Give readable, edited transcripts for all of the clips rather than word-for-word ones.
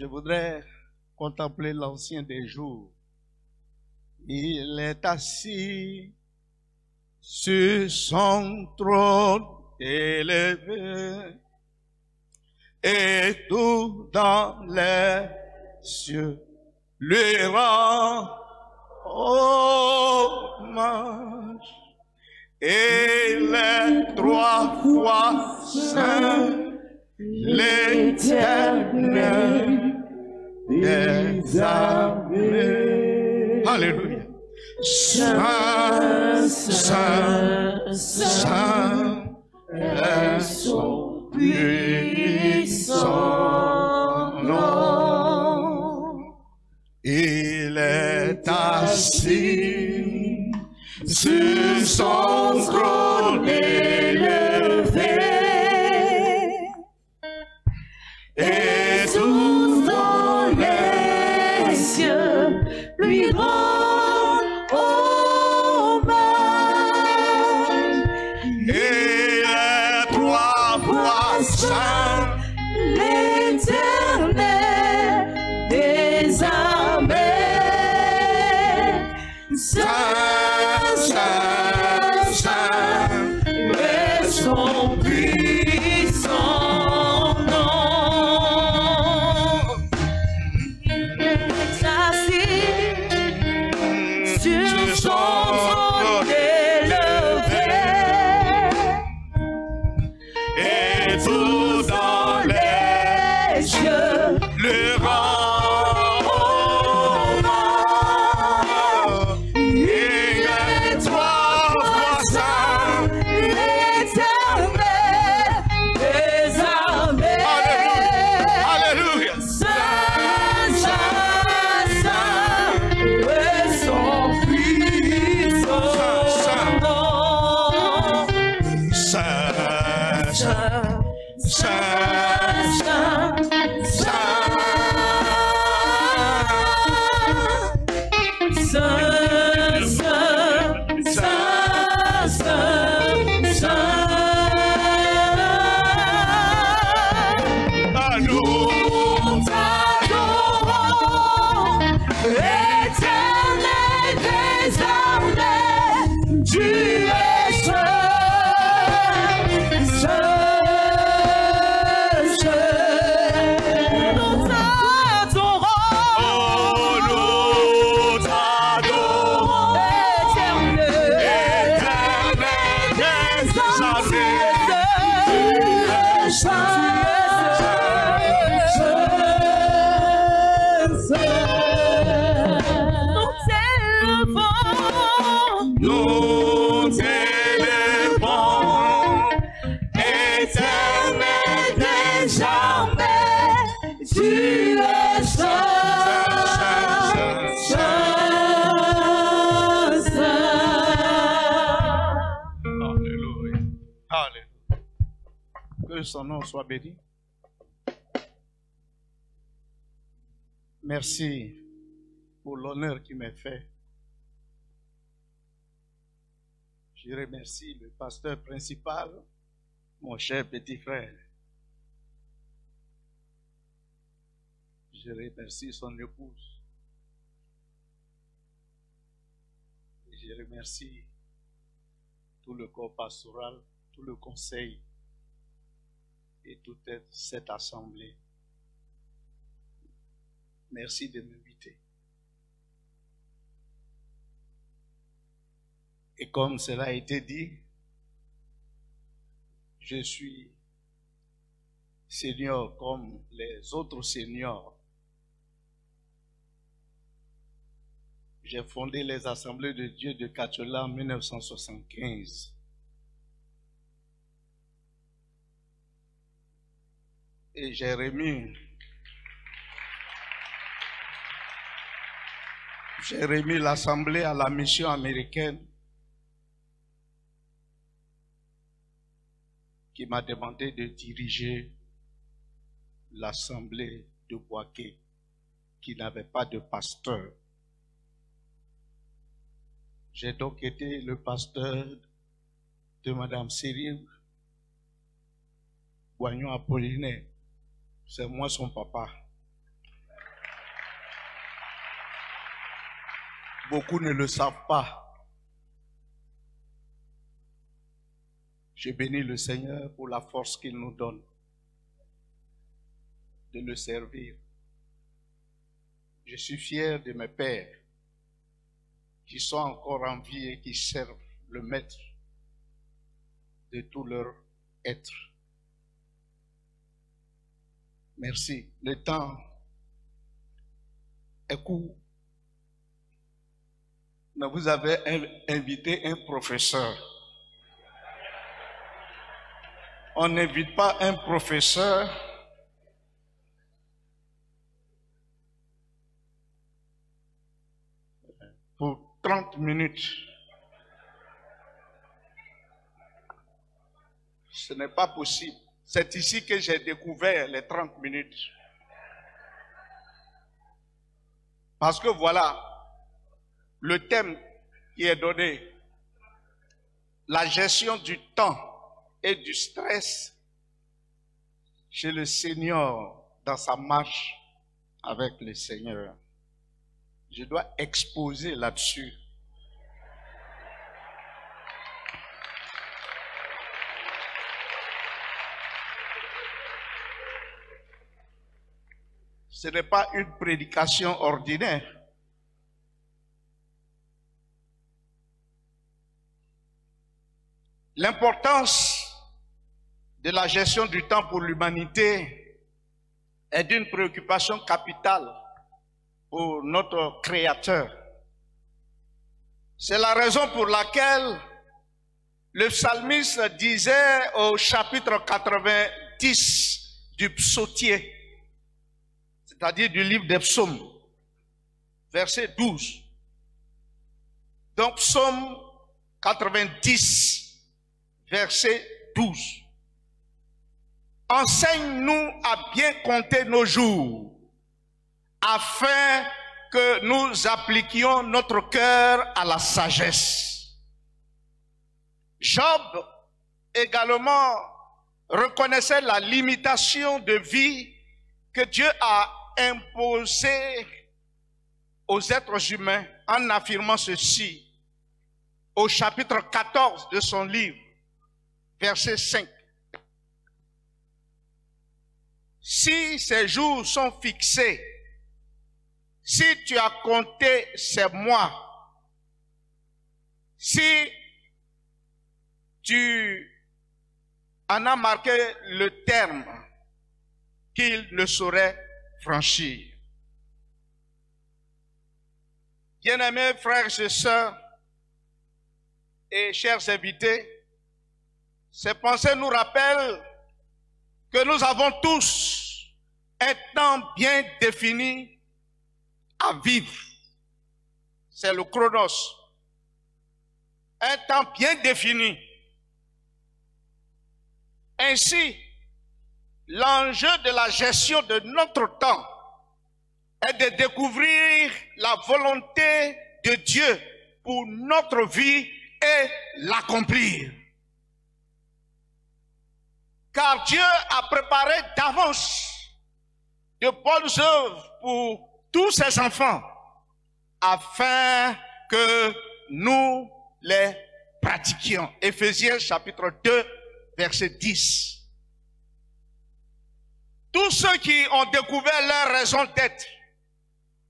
Je voudrais contempler l'ancien des jours. Il est assis sur son trône élevé et tout dans les cieux lui rend hommage. Il est trois fois saint, l'Éternel des armées. Alléluia. Saint, Saint, Saint est son puissant nom. Il est assis sur son trône élevé et tous dans les cieux lui rendent hommage. Il est trois fois saint, l'Éternel des armées. Saint, Saint, Saint est son puissant nom. Il est assis sur son trône élevé et tout dans les cieux le rend hommage. Il est trois fois saint, l'Éternel des armées. Alléluia. Saint, Saint, Saint est son puissant nom. Saint, Saint, Saint, Saint, Saint, Saint, Saint, Saint, Saint. Nous t'adorons, Éternel des armées, tu es seul, seul, seul. Nous t'adorons, Éternel, Éternel des armées, tu es seul, nous t'élevons, Éternel des armées, tu es saint, saint, saint. Alléluia. Alléluia. Que son nom soit béni. Merci pour l'honneur qui m'est fait. Je remercie le pasteur principal, mon cher petit frère. Je remercie son épouse. Et je remercie tout le corps pastoral, tout le conseil et toute cette assemblée. Merci de m'inviter. Et comme cela a été dit, je suis seigneur comme les autres seigneurs. J'ai fondé les Assemblées de Dieu de Kachola en 1975. Et j'ai remis l'Assemblée à la mission américaine qui m'a demandé de diriger l'Assemblée de Boaké qui n'avait pas de pasteur. J'ai donc été le pasteur de Madame Cyril Boignon Apollinaire. C'est moi son papa. Beaucoup ne le savent pas. Je bénis le Seigneur pour la force qu'il nous donne de le servir. Je suis fier de mes pères qui sont encore en vie et qui servent le Maître de tout leur être. Merci. Le temps est court. Mais vous avez invité un professeur. On n'invite pas un professeur pour 30 minutes. Ce n'est pas possible. C'est ici que j'ai découvert les 30 minutes. Parce que voilà, le thème qui est donné, la gestion du temps et du stress chez le Seigneur dans sa marche avec le Seigneur. Je dois exposer là-dessus. Ce n'est pas une prédication ordinaire. L'importance de la gestion du temps pour l'humanité est d'une préoccupation capitale pour notre Créateur. C'est la raison pour laquelle le psalmiste disait au chapitre 90 du psautier, c'est-à-dire du livre des psaumes, verset 12. Donc psaume 90, verset 12. Enseigne-nous à bien compter nos jours, afin que nous appliquions notre cœur à la sagesse. Job également reconnaissait la limitation de vie que Dieu a imposée aux êtres humains en affirmant ceci au chapitre 14 de son livre, verset 5. Si ces jours sont fixés, si tu as compté ces mois, si tu en as marqué le terme qu'il ne saurait franchir. Bien-aimés frères et sœurs et chers invités, ces pensées nous rappellent que nous avons tous un temps bien défini à vivre. C'est le chronos. Un temps bien défini. Ainsi, l'enjeu de la gestion de notre temps est de découvrir la volonté de Dieu pour notre vie et l'accomplir. Car Dieu a préparé d'avance de bonnes œuvres pour tous ses enfants afin que nous les pratiquions. Éphésiens chapitre 2, verset 10. Tous ceux qui ont découvert leur raison d'être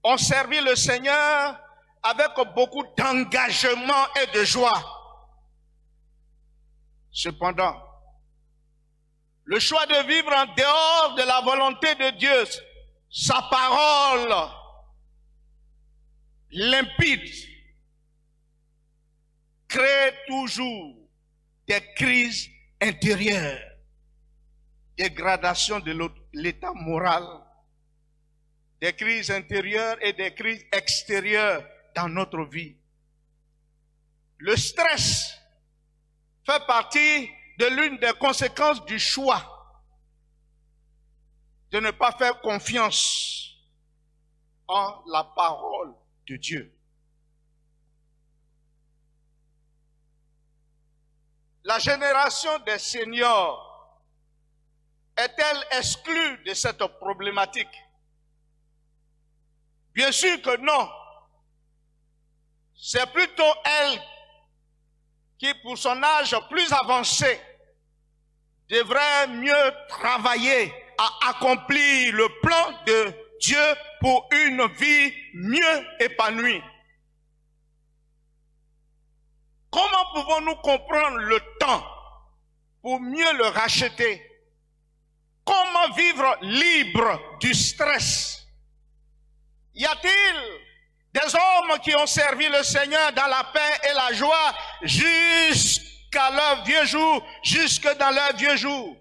ont servi le Seigneur avec beaucoup d'engagement et de joie. Cependant, le choix de vivre en dehors de la volonté de Dieu, sa parole limpide, crée toujours des crises intérieures, dégradation de l'état moral, des crises intérieures et des crises extérieures dans notre vie. Le stress fait partie de l'une des conséquences du choix de ne pas faire confiance en la parole de Dieu. La génération des seniors est-elle exclue de cette problématique? Bien sûr que non. c'est plutôt elle qui, pour son âge plus avancé, devrait mieux travailler à accomplir le plan de Dieu pour une vie mieux épanouie. Comment pouvons-nous comprendre le temps pour mieux le racheter? Comment vivre libre du stress? Y a-t-il des hommes qui ont servi le Seigneur dans la paix et la joie jusqu'à leur vieux jour, jusque dans leur vieux jour?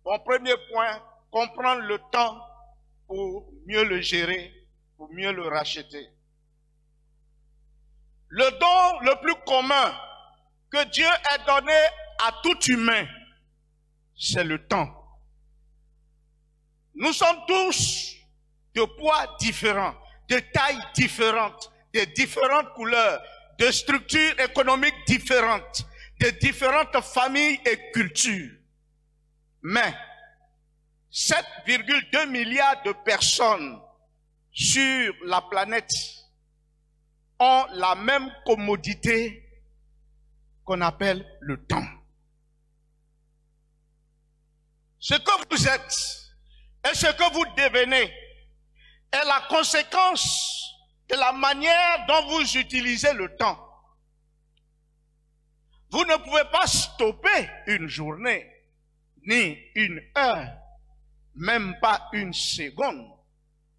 Mon premier point, comprendre le temps pour mieux le gérer, pour mieux le racheter. Le don le plus commun que Dieu ait donné à tout humain, c'est le temps. Nous sommes tous de poids différents, de tailles différentes, de différentes couleurs, de structures économiques différentes, de différentes familles et cultures. Mais 7,2 milliards de personnes sur la planète ont la même commodité qu'on appelle le temps. Ce que vous êtes et ce que vous devenez est la conséquence de la manière dont vous utilisez le temps. Vous ne pouvez pas stopper une journée, ni une heure, même pas une seconde.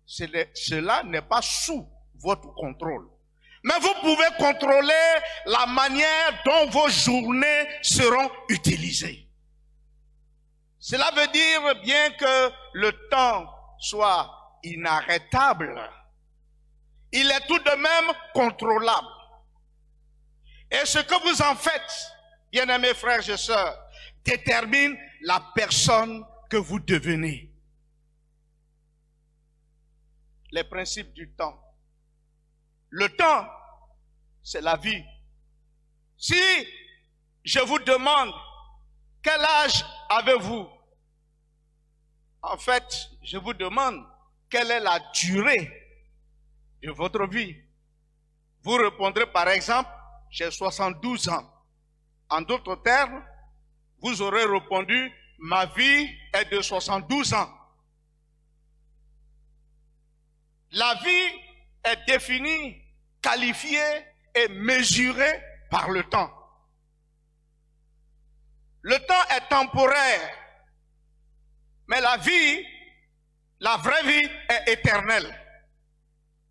Cela n'est pas sous votre contrôle. Mais vous pouvez contrôler la manière dont vos journées seront utilisées. Cela veut dire bien que le temps soit inarrêtable, il est tout de même contrôlable. Et ce que vous en faites, bien-aimés frères et sœurs, détermine la personne que vous devenez. Les principes du temps. Le temps, c'est la vie. Si je vous demande quel âge avez-vous, en fait, je vous demande quelle est la durée de votre vie. Vous répondrez par exemple, j'ai 72 ans. En d'autres termes, vous aurez répondu, ma vie est de 72 ans. La vie est définie, qualifiée et mesurée par le temps. Le temps est temporaire, mais la vie, la vraie vie est éternelle.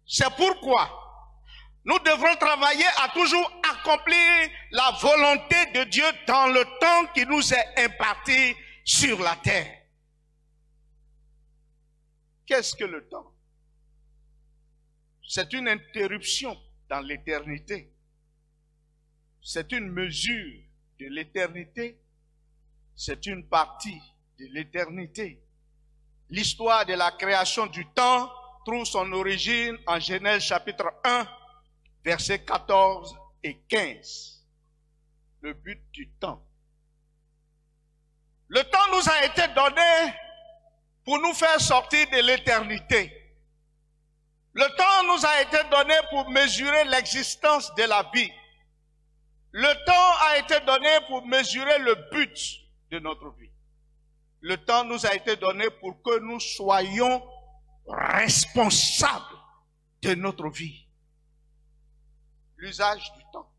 C'est pourquoi nous devrons travailler à toujours accomplir la volonté de Dieu dans le temps qui nous est imparti sur la terre. Qu'est-ce que le temps? C'est une interruption dans l'éternité. C'est une mesure de l'éternité. C'est une partie de l'éternité. L'histoire de la création du temps trouve son origine en Genèse chapitre 1, versets 14 et 15. Le but du temps. Le temps nous a été donné pour nous faire sortir de l'éternité. Le temps nous a été donné pour mesurer l'existence de la vie. Le temps a été donné pour mesurer le but de notre vie. Le temps nous a été donné pour que nous soyons responsables de notre vie. L'usage du temps.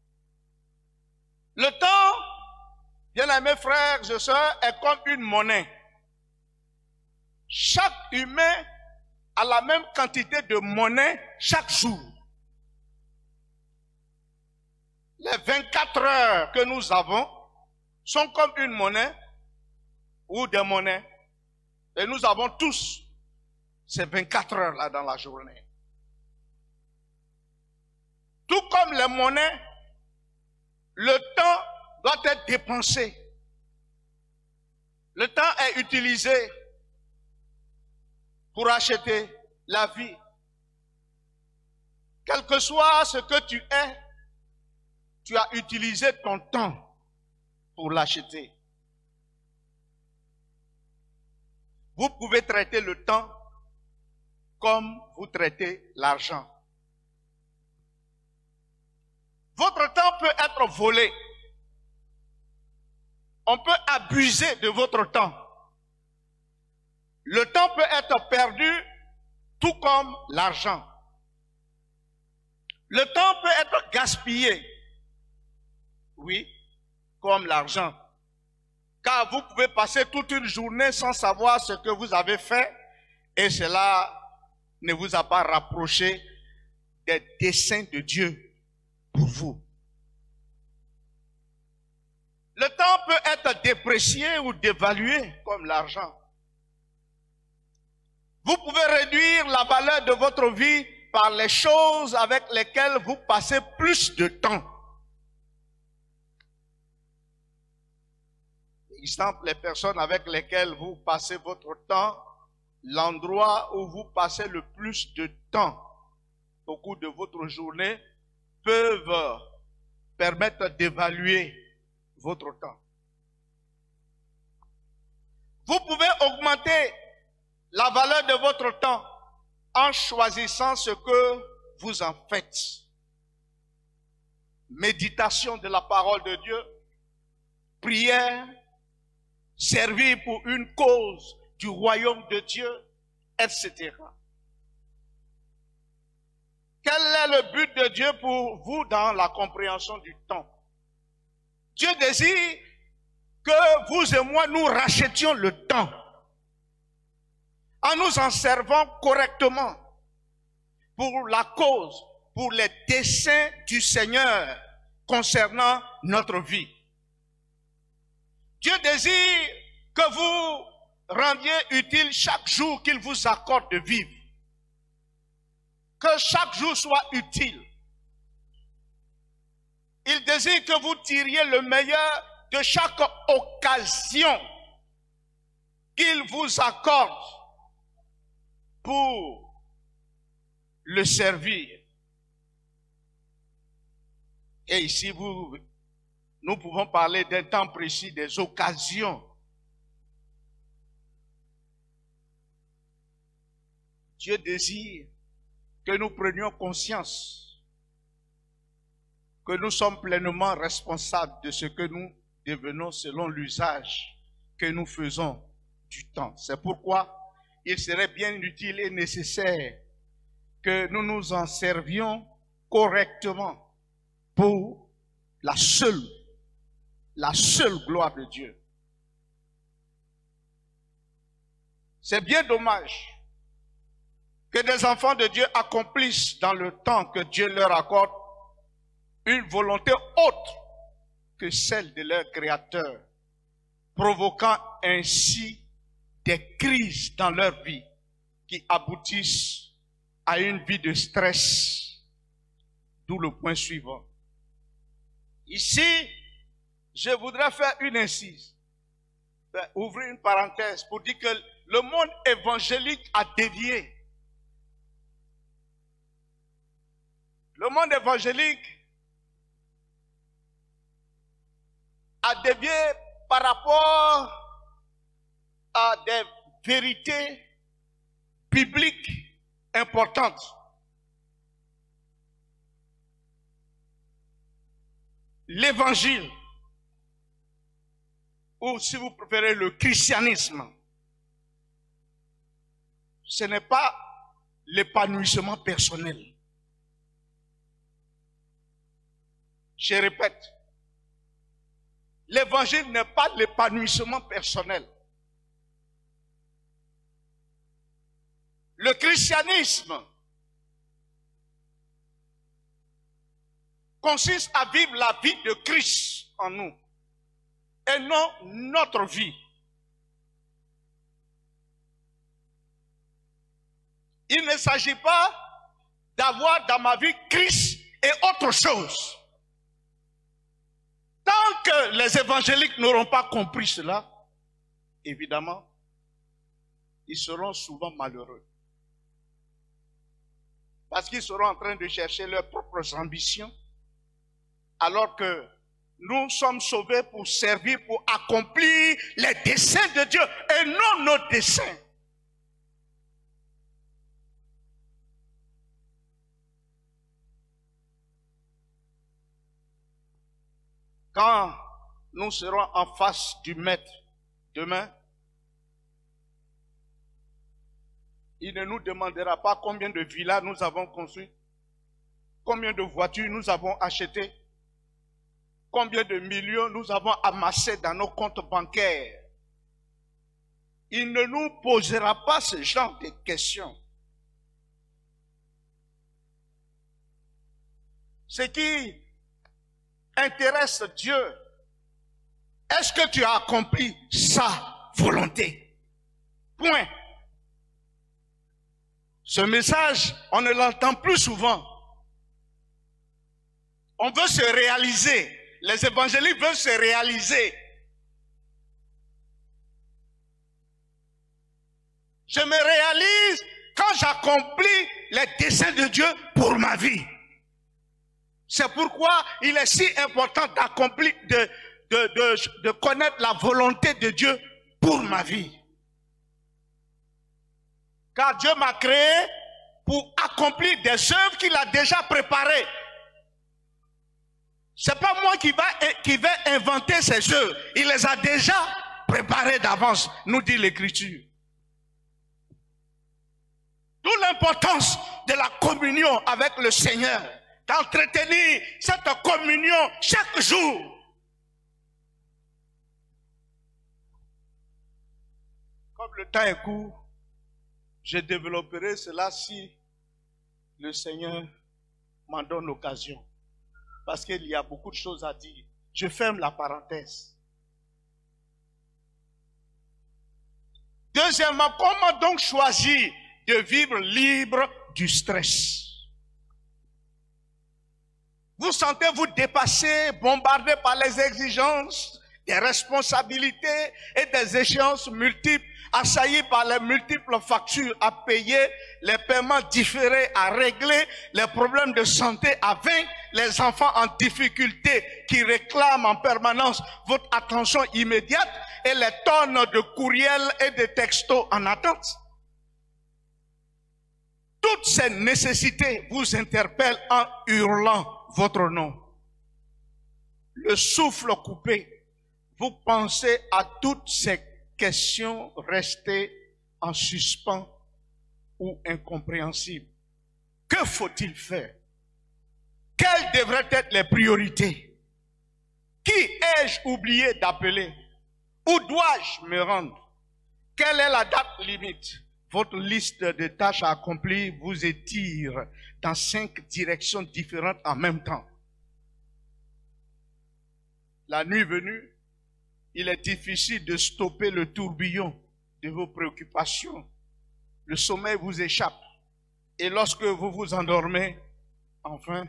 Le temps, bien-aimés frères et sœurs, est comme une monnaie. Chaque humain a la même quantité de monnaie chaque jour. Les 24 heures que nous avons sont comme une monnaie ou des monnaies. Et nous avons tous ces 24 heures-là dans la journée. Tout comme les monnaies, le temps doit être dépensé. Le temps est utilisé pour acheter la vie. Quel que soit ce que tu es, tu as utilisé ton temps pour l'acheter. Vous pouvez traiter le temps comme vous traitez l'argent. Votre temps peut être volé. On peut abuser de votre temps. Le temps peut être perdu, tout comme l'argent. Le temps peut être gaspillé. Oui, comme l'argent. Car vous pouvez passer toute une journée sans savoir ce que vous avez fait et cela ne vous a pas rapproché des desseins de Dieu pour vous. Le temps peut être déprécié ou dévalué comme l'argent. Vous pouvez réduire la valeur de votre vie par les choses avec lesquelles vous passez plus de temps. Exemple, les personnes avec lesquelles vous passez votre temps, l'endroit où vous passez le plus de temps au cours de votre journée peuvent permettre d'évaluer votre temps. Vous pouvez augmenter la valeur de votre temps en choisissant ce que vous en faites. Méditation de la parole de Dieu, prière, servir pour une cause du royaume de Dieu, etc. Quel est le but de Dieu pour vous dans la compréhension du temps? Dieu désire que vous et moi nous rachetions le temps en nous en servant correctement pour la cause, pour les desseins du Seigneur concernant notre vie. Dieu désire que vous rendiez utile chaque jour qu'il vous accorde de vivre. Que chaque jour soit utile. Il désire que vous tiriez le meilleur de chaque occasion qu'il vous accorde pour le servir. Et ici, nous pouvons parler d'un temps précis, des occasions. Dieu désire que nous prenions conscience que nous sommes pleinement responsables de ce que nous devenons selon l'usage que nous faisons du temps. C'est pourquoi il serait bien utile et nécessaire que nous nous en servions correctement pour la seule gloire de Dieu. C'est bien dommage que des enfants de Dieu accomplissent dans le temps que Dieu leur accorde une volonté autre que celle de leur Créateur, provoquant ainsi des crises dans leur vie qui aboutissent à une vie de stress, d'où le point suivant. Ici, je voudrais faire une incise, ouvrir une parenthèse pour dire que le monde évangélique a dévié. Le monde évangélique a dévié par rapport à des vérités bibliques importantes. L'évangile, ou si vous préférez le christianisme, ce n'est pas l'épanouissement personnel. Je répète, l'évangile n'est pas l'épanouissement personnel. Le christianisme consiste à vivre la vie de Christ en nous et non notre vie. Il ne s'agit pas d'avoir dans ma vie Christ et autre chose. Tant que les évangéliques n'auront pas compris cela, évidemment, ils seront souvent malheureux. Parce qu'ils seront en train de chercher leurs propres ambitions, alors que nous sommes sauvés pour servir, pour accomplir les desseins de Dieu et non nos desseins. Quand nous serons en face du Maître demain, il ne nous demandera pas combien de villas nous avons construites, combien de voitures nous avons achetées, combien de millions nous avons amassés dans nos comptes bancaires. Il ne nous posera pas ce genre de questions. Ce qui intéresse Dieu, est-ce que tu as accompli sa volonté? Point. Ce message, on ne l'entend plus souvent. On veut se réaliser. Les évangélistes veulent se réaliser. Je me réalise quand j'accomplis les desseins de Dieu pour ma vie. C'est pourquoi il est si important d'accomplir, de connaître la volonté de Dieu pour ma vie. Car Dieu m'a créé pour accomplir des œuvres qu'il a déjà préparées. C'est pas moi qui vais inventer ces œuvres. Il les a déjà préparées d'avance, nous dit l'Écriture. D'où l'importance de la communion avec le Seigneur, d'entretenir cette communion chaque jour. Comme le temps est court, je développerai cela si le Seigneur m'en donne l'occasion. Parce qu'il y a beaucoup de choses à dire. Je ferme la parenthèse. Deuxièmement, comment donc choisir de vivre libre du stress? Vous sentez-vous dépassé, bombardé par les exigences, des responsabilités et des échéances multiples, assaillis par les multiples factures à payer, les paiements différés à régler, les problèmes de santé à vaincre, les enfants en difficulté qui réclament en permanence votre attention immédiate et les tonnes de courriels et de textos en attente? Toutes ces nécessités vous interpellent en hurlant votre nom. Le souffle coupé, vous pensez à toutes ces questions restées en suspens ou incompréhensibles. Que faut-il faire? Quelles devraient être les priorités? Qui ai-je oublié d'appeler? Où dois-je me rendre? Quelle est la date limite? Votre liste de tâches à accomplir vous étire dans 5 directions différentes en même temps. La nuit venue, il est difficile de stopper le tourbillon de vos préoccupations. Le sommeil vous échappe. Et lorsque vous vous endormez, enfin,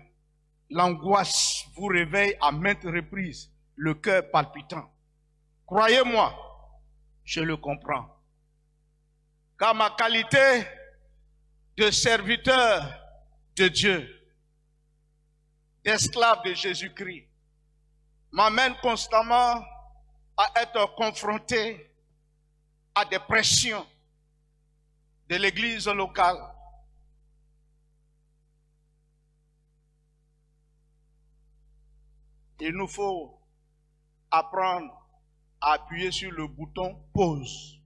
l'angoisse vous réveille à maintes reprises, le cœur palpitant. Croyez-moi, je le comprends. Car ma qualité de serviteur de Dieu, d'esclave de Jésus-Christ, m'amène constamment à être confronté à des pressions de l'église locale. Il nous faut apprendre à appuyer sur le bouton pause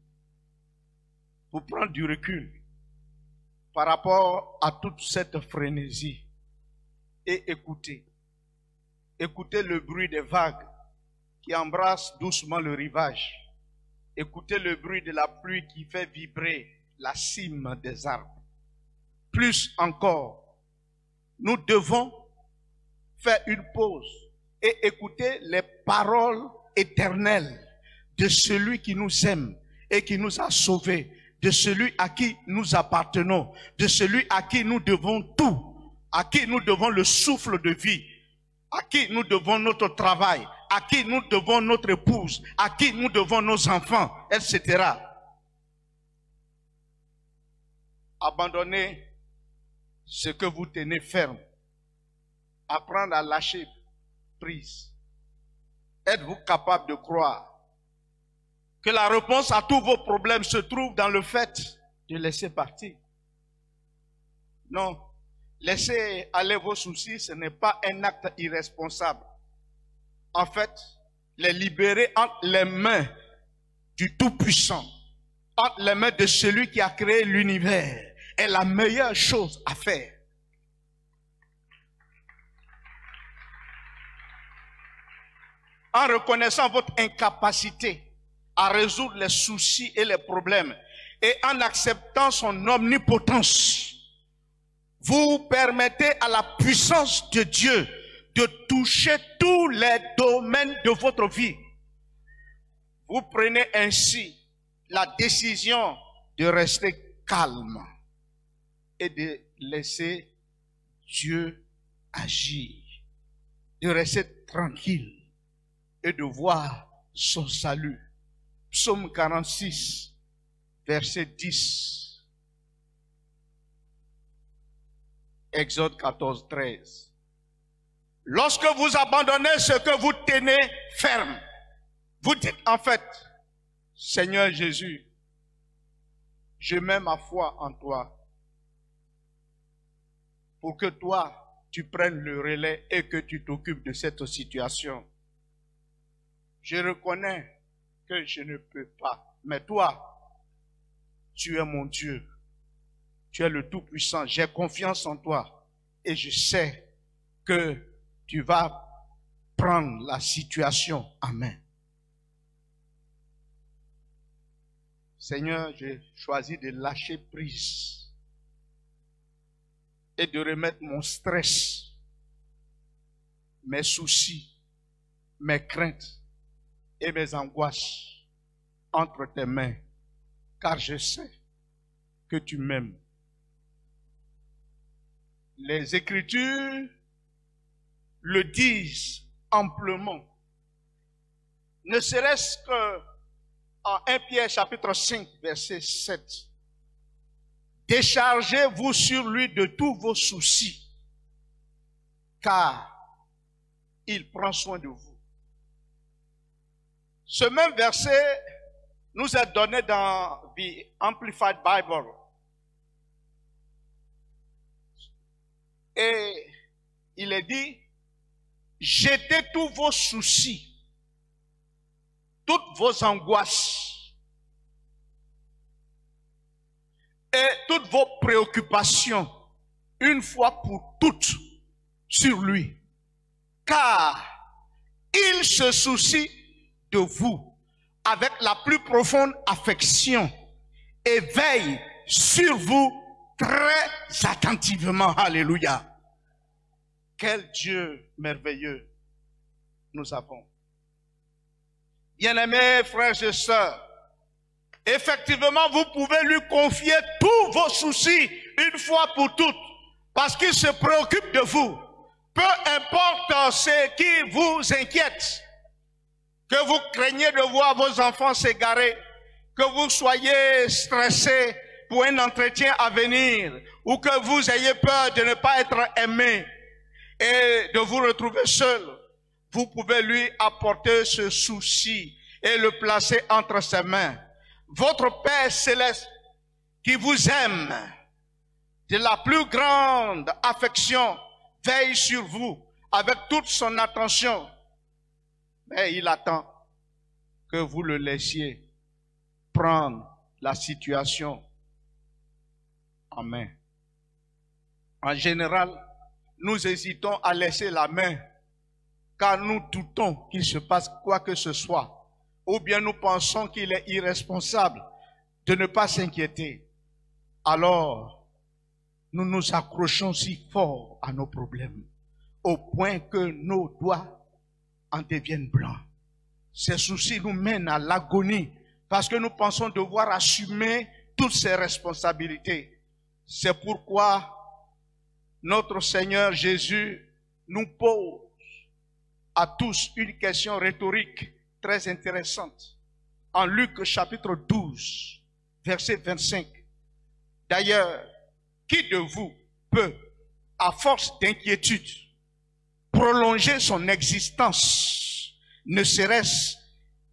pour prendre du recul par rapport à toute cette frénésie et écouter. Écoutez le bruit des vagues qui embrassent doucement le rivage. Écoutez le bruit de la pluie qui fait vibrer la cime des arbres. Plus encore, nous devons faire une pause et écouter les paroles éternelles de celui qui nous aime et qui nous a sauvés, de celui à qui nous appartenons, de celui à qui nous devons tout, à qui nous devons le souffle de vie, à qui nous devons notre travail, à qui nous devons notre épouse, à qui nous devons nos enfants, etc. Abandonnez ce que vous tenez ferme. Apprendre à lâcher prise. Êtes-vous capable de croire que la réponse à tous vos problèmes se trouve dans le fait de laisser partir? Non. Laisser aller vos soucis, ce n'est pas un acte irresponsable. en fait, les libérer entre les mains du Tout-Puissant, entre les mains de celui qui a créé l'univers, est la meilleure chose à faire. En reconnaissant votre incapacité à résoudre les soucis et les problèmes, et en acceptant son omnipotence, vous permettez à la puissance de Dieu de toucher tous les domaines de votre vie. Vous prenez ainsi la décision de rester calme et de laisser Dieu agir, de rester tranquille et de voir son salut. Psaume 46, verset 10. Exode 14, 13. Lorsque vous abandonnez ce que vous tenez ferme, vous dites en fait, Seigneur Jésus, je mets ma foi en toi pour que toi, tu prennes le relais et que tu t'occupes de cette situation. Je reconnais que je ne peux pas, mais toi, tu es mon Dieu. Tu es le Tout-Puissant. J'ai confiance en toi et je sais que tu vas prendre la situation en main. Seigneur, j'ai choisi de lâcher prise et de remettre mon stress, mes soucis, mes craintes et mes angoisses entre tes mains, car je sais que tu m'aimes. Les Écritures le disent amplement. Ne serait-ce que en 1 Pierre chapitre 5 verset 7. Déchargez-vous sur lui de tous vos soucis, car il prend soin de vous. Ce même verset nous est donné dans the Amplified Bible. Et il est dit, jetez tous vos soucis, toutes vos angoisses et toutes vos préoccupations, une fois pour toutes, sur lui. Car il se soucie de vous avec la plus profonde affection et veille sur vous très attentivement. Alléluia. Quel Dieu merveilleux nous avons. Bien-aimés frères et sœurs, effectivement, vous pouvez lui confier tous vos soucis une fois pour toutes, parce qu'il se préoccupe de vous. Peu importe ce qui vous inquiète, que vous craignez de voir vos enfants s'égarer, que vous soyez stressé pour un entretien à venir, ou que vous ayez peur de ne pas être aimé et de vous retrouver seul, vous pouvez lui apporter ce souci et le placer entre ses mains. Votre Père céleste qui vous aime de la plus grande affection veille sur vous avec toute son attention. Mais il attend que vous le laissiez prendre la situation en main. En général, nous hésitons à laisser la main car nous doutons qu'il se passe quoi que ce soit, ou bien nous pensons qu'il est irresponsable de ne pas s'inquiéter. Alors, nous nous accrochons si fort à nos problèmes, au point que nos doigts en deviennent blancs. Ces soucis nous mènent à l'agonie, parce que nous pensons devoir assumer toutes ces responsabilités. C'est pourquoi notre Seigneur Jésus nous pose à tous une question rhétorique très intéressante. En Luc chapitre 12, verset 25. D'ailleurs, qui de vous peut, à force d'inquiétude, prolonger son existence, ne serait-ce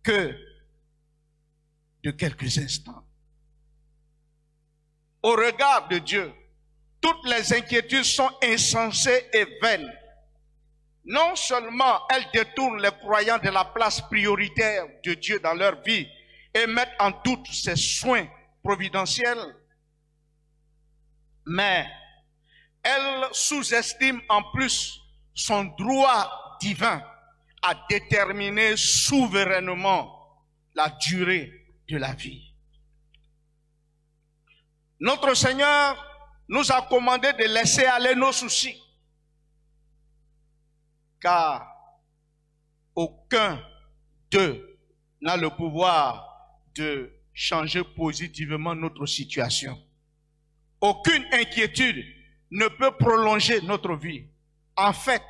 que de quelques instants? Au regard de Dieu, toutes les inquiétudes sont insensées et vaines. non seulement elles détournent les croyants de la place prioritaire de Dieu dans leur vie et mettent en doute ses soins providentiels, mais elles sous-estiment en plus son droit divin à déterminer souverainement la durée de la vie. Notre Seigneur nous a commandé de laisser aller nos soucis, car aucun d'eux n'a le pouvoir de changer positivement notre situation. Aucune inquiétude ne peut prolonger notre vie. En fait,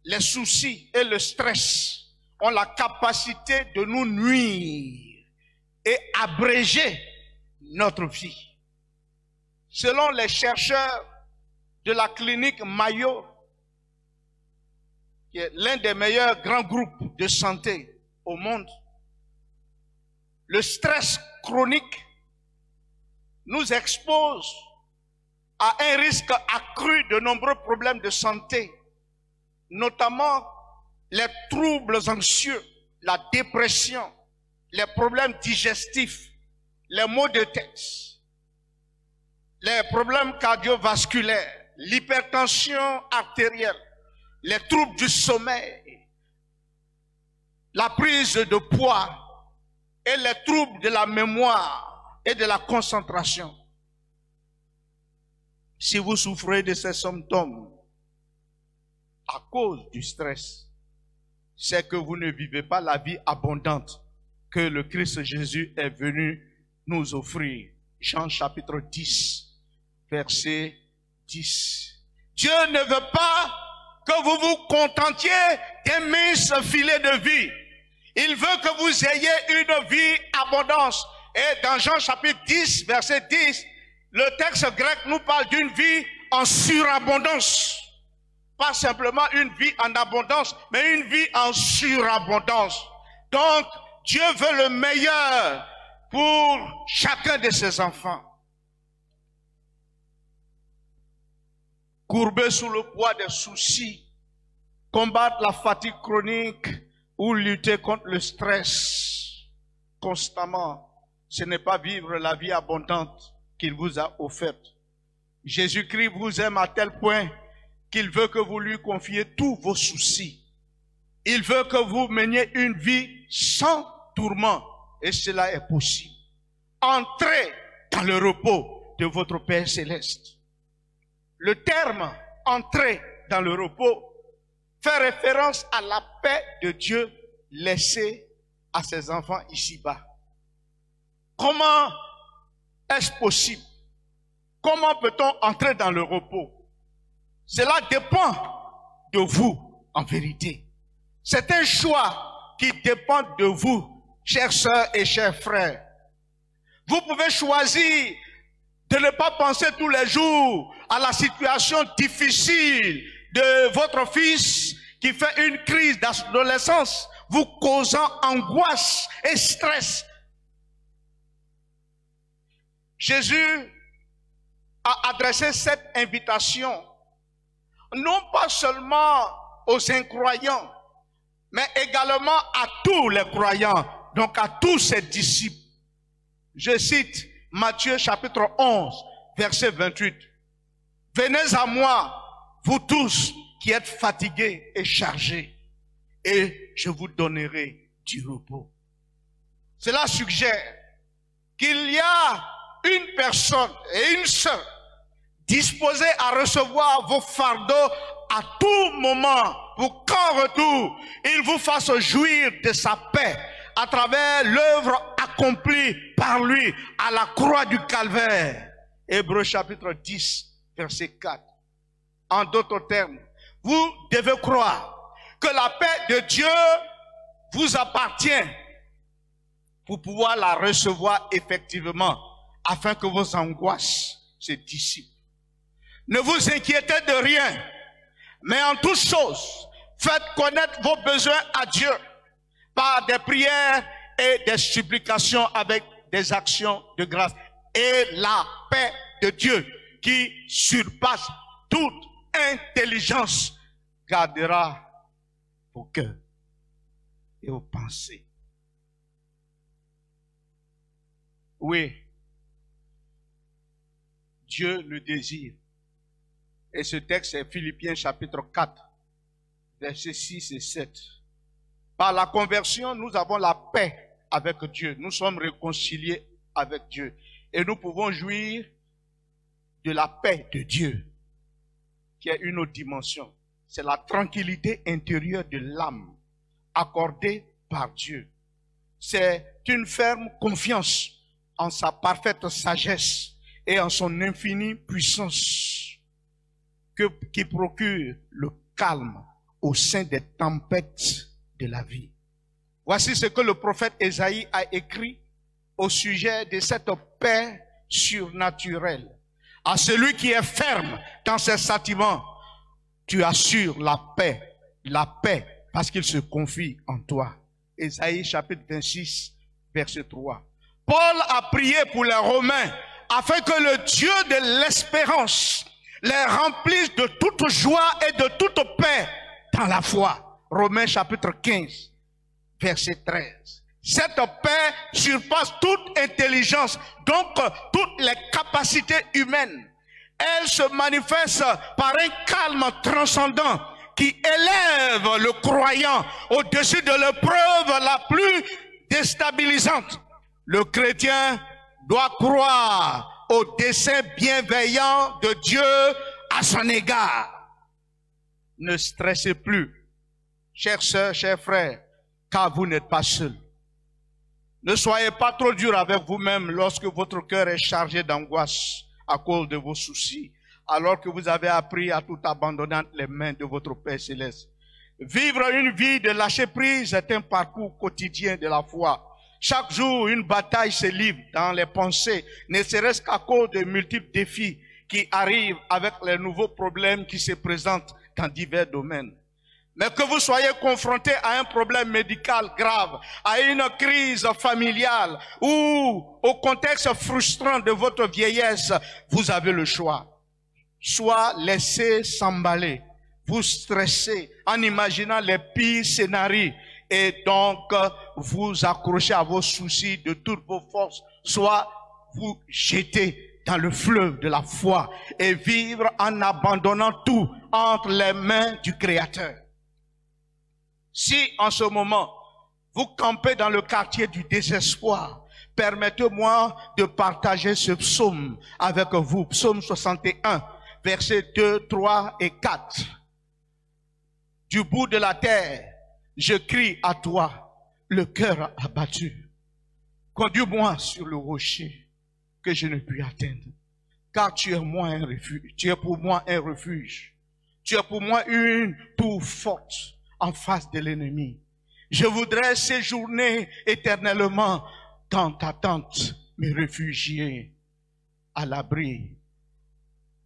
les soucis et le stress ont la capacité de nous nuire et abréger notre vie. Selon les chercheurs de la clinique Mayo, qui est l'un des meilleurs grands groupes de santé au monde, le stress chronique nous expose à un risque accru de nombreux problèmes de santé, notamment les troubles anxieux, la dépression, les problèmes digestifs, les maux de tête, les problèmes cardiovasculaires, l'hypertension artérielle, les troubles du sommeil, la prise de poids et les troubles de la mémoire et de la concentration. Si vous souffrez de ces symptômes à cause du stress, c'est que vous ne vivez pas la vie abondante que le Christ Jésus est venu nous offrir. Jean chapitre 10, verset 10. Dieu ne veut pas que vous vous contentiez d'un mince filet de vie. Il veut que vous ayez une vie abondance. Et dans Jean chapitre 10, verset 10, le texte grec nous parle d'une vie en surabondance. Pas simplement une vie en abondance, mais une vie en surabondance. Donc, Dieu veut le meilleur pour chacun de ses enfants. Courbés sous le poids des soucis, combattre la fatigue chronique ou lutter contre le stress constamment, ce n'est pas vivre la vie abondante qu'il vous a offerte. Jésus-Christ vous aime à tel point qu'il veut que vous lui confiez tous vos soucis. Il veut que vous meniez une vie sans tourment, et cela est possible. Entrez dans le repos de votre Père céleste. Le terme « entrer dans le repos » fait référence à la paix de Dieu laissée à ses enfants ici-bas. Comment est-ce possible? Comment peut-on entrer dans le repos? Cela dépend de vous, en vérité. C'est un choix qui dépend de vous, chères sœurs et chers frères. Vous pouvez choisir de ne pas penser tous les jours à la situation difficile de votre fils qui fait une crise d'adolescence, vous causant angoisse et stress. Jésus a adressé cette invitation non pas seulement aux incroyants, mais également à tous les croyants, donc à tous ses disciples. Je cite Matthieu chapitre 11, verset 28. « Venez à moi, vous tous qui êtes fatigués et chargés, et je vous donnerai du repos. » Cela suggère qu'il y a une personne et une seule disposée à recevoir vos fardeaux à tout moment pour qu'en retour, il vous fasse jouir de sa paix à travers l'œuvre accomplie par lui à la croix du Calvaire. Hébreux chapitre 10, verset 4. En d'autres termes, vous devez croire que la paix de Dieu vous appartient pour pouvoir la recevoir effectivement afin que vos angoisses se dissipent. Ne vous inquiétez de rien, mais en toutes choses, faites connaître vos besoins à Dieu par des prières et des supplications avec des actions de grâce. Et la paix de Dieu qui surpasse toute intelligence gardera vos cœurs et vos pensées. Oui, Dieu le désire. Et ce texte est Philippiens chapitre 4, versets 6 et 7. Par la conversion, nous avons la paix avec Dieu. Nous sommes réconciliés avec Dieu. Et nous pouvons jouir de la paix de Dieu, qui est une autre dimension. C'est la tranquillité intérieure de l'âme, accordée par Dieu. C'est une ferme confiance en sa parfaite sagesse et en son infinie puissance qui procure le calme au sein des tempêtes de la vie. Voici ce que le prophète Ésaïe a écrit au sujet de cette paix surnaturelle. À celui qui est ferme dans ses sentiments, tu assures la paix, parce qu'il se confie en toi. Ésaïe chapitre 26, verset 3. Paul a prié pour les Romains afin que le Dieu de l'espérance les remplisse de toute joie et de toute paix dans la foi. Romains chapitre 15, verset 13. Cette paix surpasse toute intelligence, donc toutes les capacités humaines. Elle se manifeste par un calme transcendant qui élève le croyant au-dessus de l'épreuve la plus déstabilisante. Le chrétien doit croire au dessein bienveillant de Dieu à son égard. Ne stressez plus, chères sœurs, chers frères, car vous n'êtes pas seuls. Ne soyez pas trop dur avec vous-même lorsque votre cœur est chargé d'angoisse à cause de vos soucis, alors que vous avez appris à tout abandonner entre les mains de votre Père Céleste. Vivre une vie de lâcher prise est un parcours quotidien de la foi. Chaque jour, une bataille se livre dans les pensées, ne serait-ce qu'à cause de multiples défis qui arrivent avec les nouveaux problèmes qui se présentent dans divers domaines. Mais que vous soyez confronté à un problème médical grave, à une crise familiale ou au contexte frustrant de votre vieillesse, vous avez le choix. Soit laissez s'emballer, vous stressez en imaginant les pires scénarios et donc vous accrochez à vos soucis de toutes vos forces, soit vous jetez dans le fleuve de la foi et vivre en abandonnant tout entre les mains du Créateur. Si en ce moment, vous campez dans le quartier du désespoir, permettez-moi de partager ce psaume avec vous. Psaume 61, versets 2, 3 et 4. Du bout de la terre, je crie à toi, le cœur abattu. Conduis-moi sur le rocher que je ne puis atteindre, car tu es moi un refuge. Tu es pour moi un refuge. Tu es pour moi une tour forte en face de l'ennemi. Je voudrais séjourner éternellement dans ta tente, me réfugier à l'abri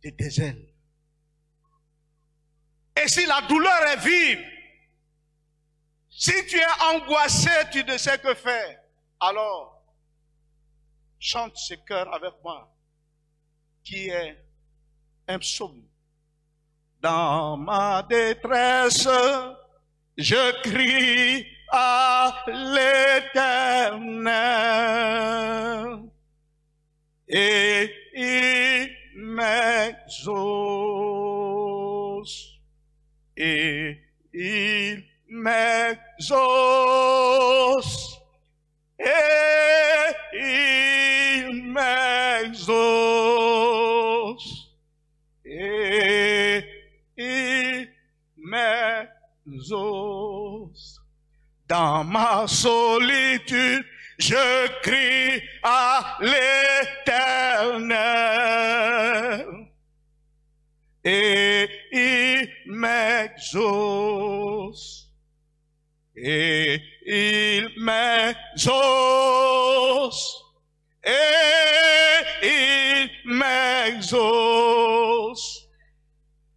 de tes ailes. Et si la douleur est vive, si tu es angoissé, tu ne sais que faire, alors chante ce cœur avec moi, qui est un psaume. Dans ma détresse, je crie à l'Éternel et il m'exauce. Et il m'exauce. Et il m'exauce. Et il m'exauce. Dans ma solitude, je crie à l'Éternel. Et il m'exauce. Et il m'exauce. Et il m'exauce.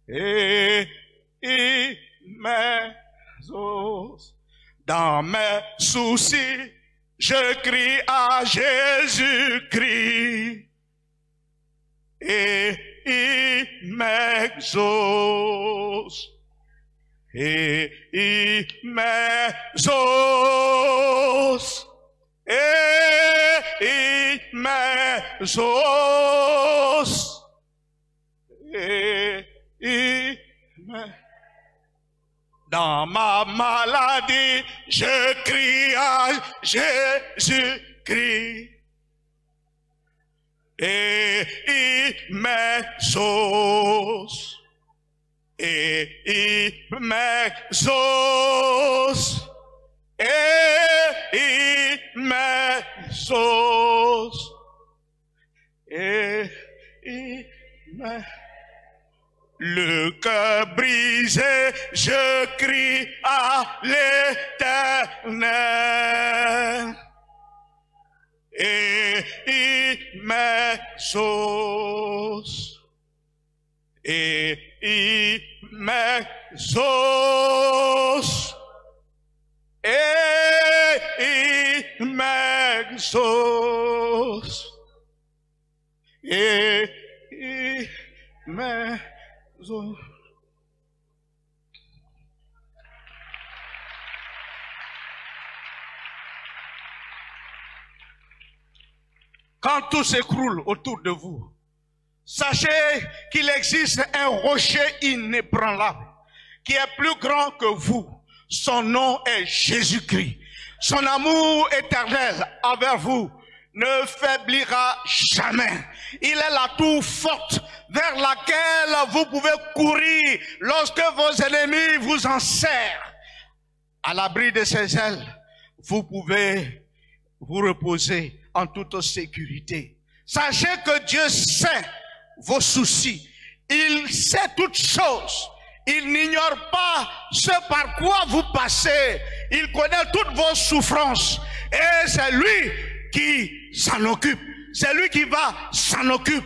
Et il m'exauce. Dans mes soucis, je crie à Jésus-Christ. Et il m'exauce. et mes os, et mes os, et mes... Dans ma maladie, je crie à Jésus-Christ. Et mes os, et mes os, et mes os, et mes... Le cœur brisé, je crie à l'Éternel. Et mes os, et mes os, et mes os, et mes os. Quand tout s'écroule autour de vous, sachez qu'il existe un rocher inébranlable qui est plus grand que vous. Son nom est Jésus-Christ. Son amour éternel envers vous ne faiblira jamais. Il est la tour forte vers laquelle vous pouvez courir lorsque vos ennemis vous enserrent. À l'abri de ses ailes, vous pouvez vous reposer en toute sécurité. Sachez que Dieu sait vos soucis. Il sait toutes choses. Il n'ignore pas ce par quoi vous passez. Il connaît toutes vos souffrances. Et c'est lui qui s'en occupe. C'est lui qui va s'en occuper.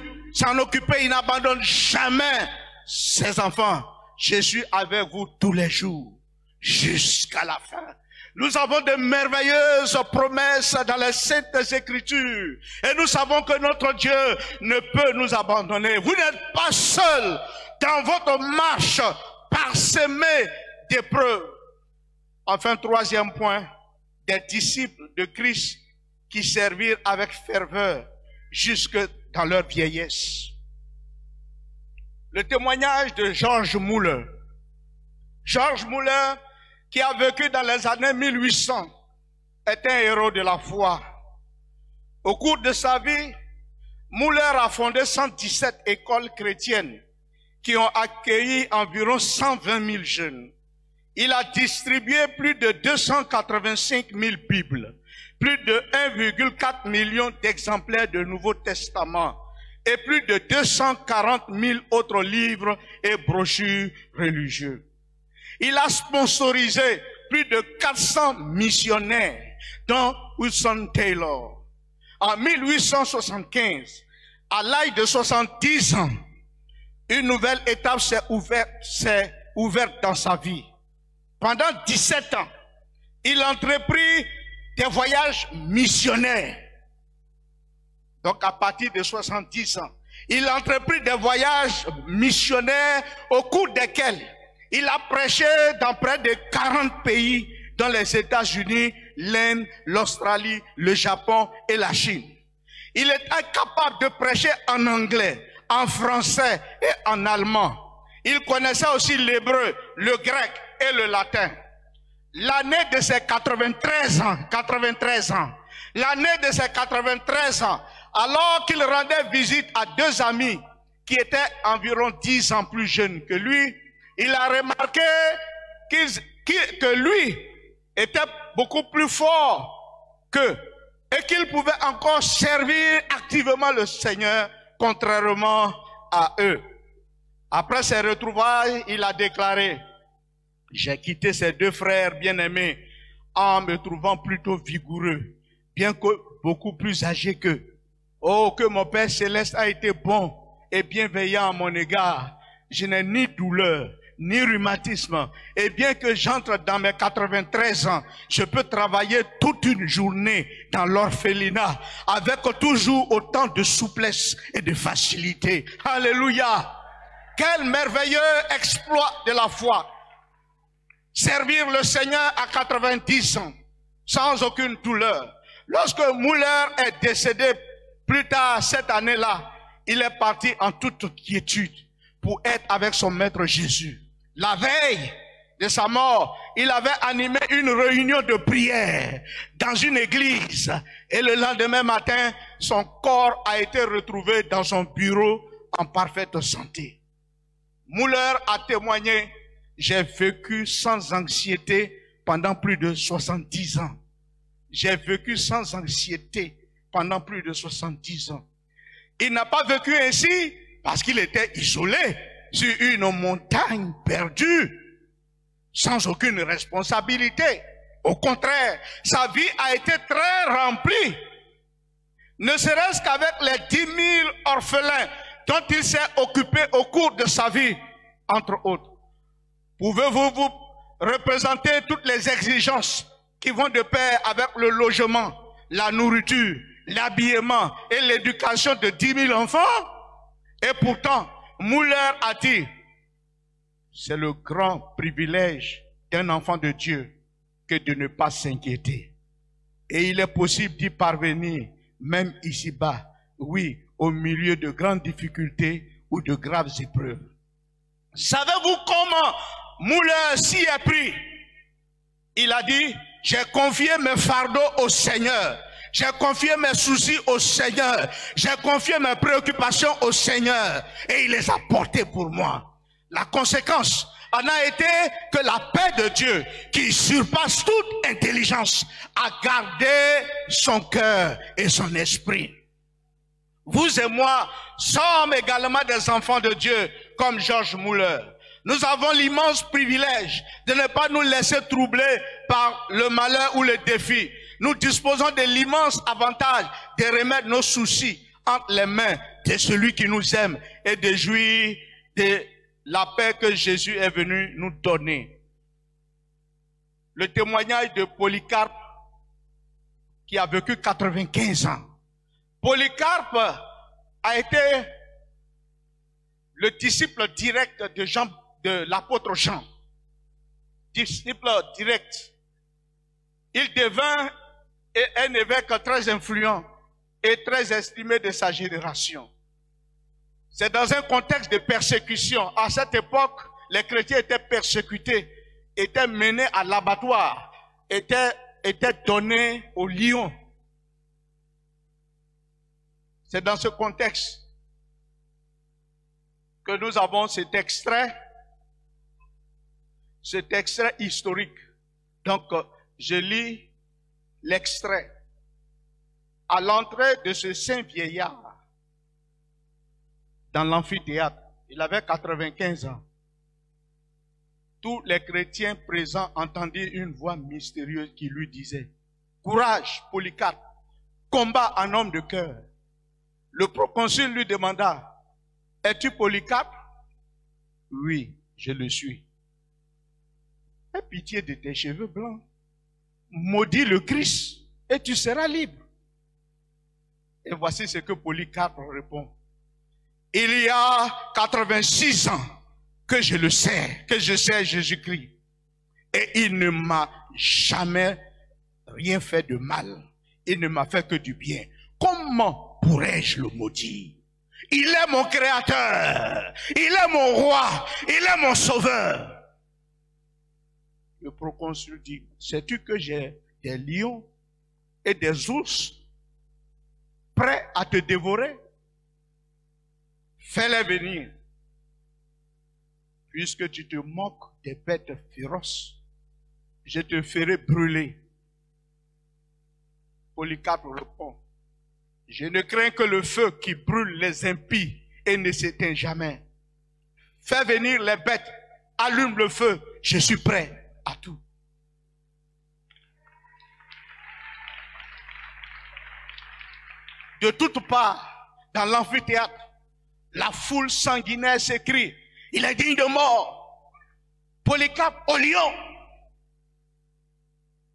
Il n'abandonne jamais ses enfants. Je suis avec vous tous les jours jusqu'à la fin. Nous avons de merveilleuses promesses dans les Saintes Écritures. Et nous savons que notre Dieu ne peut nous abandonner. Vous n'êtes pas seul dans votre marche parsemée d'épreuves. Enfin, troisième point, des disciples de Christ qui servirent avec ferveur jusque dans leur vieillesse. Le témoignage de George Muller. George Muller, qui a vécu dans les années 1800, est un héros de la foi. Au cours de sa vie, Muller a fondé 117 écoles chrétiennes qui ont accueilli environ 120 000 jeunes. Il a distribué plus de 285 000 Bibles, plus de 1,4 million d'exemplaires de Nouveau Testament et plus de 240 000 autres livres et brochures religieux. Il a sponsorisé plus de 400 missionnaires, dont Hudson Taylor. En 1875, à l'âge de 70 ans, une nouvelle étape s'est ouverte dans sa vie. Pendant 17 ans, il entreprit des voyages missionnaires. Donc à partir de 70 ans, il entreprit des voyages missionnaires au cours desquels il a prêché dans près de 40 pays, dans les États-Unis, l'Inde, l'Australie, le Japon et la Chine. Il est incapable de prêcher en anglais, en français et en allemand. Il connaissait aussi l'hébreu, le grec et le latin. L'année de ses 93 ans, l'année de ses 93 ans, alors qu'il rendait visite à deux amis qui étaient environ 10 ans plus jeunes que lui, il a remarqué que lui était beaucoup plus fort qu'eux et qu'il pouvait encore servir activement le Seigneur contrairement à eux. Après ces retrouvailles, il a déclaré: j'ai quitté ces deux frères bien-aimés en me trouvant plutôt vigoureux, bien que beaucoup plus âgé qu'eux. Oh, que mon Père Céleste a été bon et bienveillant à mon égard. Je n'ai ni douleur, ni rhumatisme. Et bien que j'entre dans mes 93 ans, je peux travailler toute une journée dans l'orphelinat avec toujours autant de souplesse et de facilité. Alléluia! Quel merveilleux exploit de la foi! servir le Seigneur à 90 ans, sans aucune douleur. Lorsque Muller est décédé plus tard cette année-là, il est parti en toute quiétude pour être avec son maître Jésus. La veille de sa mort, il avait animé une réunion de prière dans une église. Et le lendemain matin, son corps a été retrouvé dans son bureau en parfaite santé. Muller a témoigné: j'ai vécu sans anxiété pendant plus de 70 ans. J'ai vécu sans anxiété pendant plus de 70 ans. Il n'a pas vécu ainsi parce qu'il était isolé sur une montagne perdue, sans aucune responsabilité. Au contraire, sa vie a été très remplie. Ne serait-ce qu'avec les 10 000 orphelins dont il s'est occupé au cours de sa vie, entre autres. Pouvez-vous vous représenter toutes les exigences qui vont de pair avec le logement, la nourriture, l'habillement et l'éducation de 10 000 enfants? Et pourtant, Muller a dit: c'est le grand privilège d'un enfant de Dieu que de ne pas s'inquiéter. Et il est possible d'y parvenir, même ici-bas, oui, au milieu de grandes difficultés ou de graves épreuves. Savez-vous comment Muller s'y est pris? Il a dit: j'ai confié mes fardeaux au Seigneur. J'ai confié mes soucis au Seigneur. J'ai confié mes préoccupations au Seigneur. Et il les a portés pour moi. La conséquence en a été que la paix de Dieu, qui surpasse toute intelligence, a gardé son cœur et son esprit. Vous et moi sommes également des enfants de Dieu, comme George Muller. Nous avons l'immense privilège de ne pas nous laisser troubler par le malheur ou le défi. Nous disposons de l'immense avantage de remettre nos soucis entre les mains de celui qui nous aime et de jouir de la paix que Jésus est venu nous donner. Le témoignage de Polycarpe, qui a vécu 95 ans. Polycarpe a été le disciple direct de l'apôtre Jean. Disciple direct. Il devint un évêque très influent et très estimé de sa génération. C'est dans un contexte de persécution. À cette époque, les chrétiens étaient persécutés, étaient menés à l'abattoir, étaient donnés aux lions. C'est dans ce contexte que nous avons cet extrait historique. Donc, je lis l'extrait. À l'entrée de ce saint vieillard, dans l'amphithéâtre, il avait 95 ans. Tous les chrétiens présents entendirent une voix mystérieuse qui lui disait: courage, Polycarpe, combat en homme de cœur. Le proconsul lui demanda: es-tu Polycarpe? Oui, je le suis. Aie pitié de tes cheveux blancs. Maudis le Christ et tu seras libre. Et voici ce que Polycarpe répond: il y a 86 ans que je le sais, que je sais Jésus-Christ. Et il ne m'a jamais rien fait de mal. Il ne m'a fait que du bien. Comment pourrais-je le maudire? Il est mon créateur. Il est mon roi. Il est mon sauveur. Le proconsul dit: sais-tu que j'ai des lions et des ours prêts à te dévorer? Fais-les venir. Puisque tu te moques des bêtes féroces, je te ferai brûler. Polycarpe répond: je ne crains que le feu qui brûle les impies et ne s'éteint jamais. Fais venir les bêtes, allume le feu, je suis prêt à tout. De toutes parts, dans l'amphithéâtre, la foule sanguinaire s'écrie: il est digne de mort. Polycarpe au lion.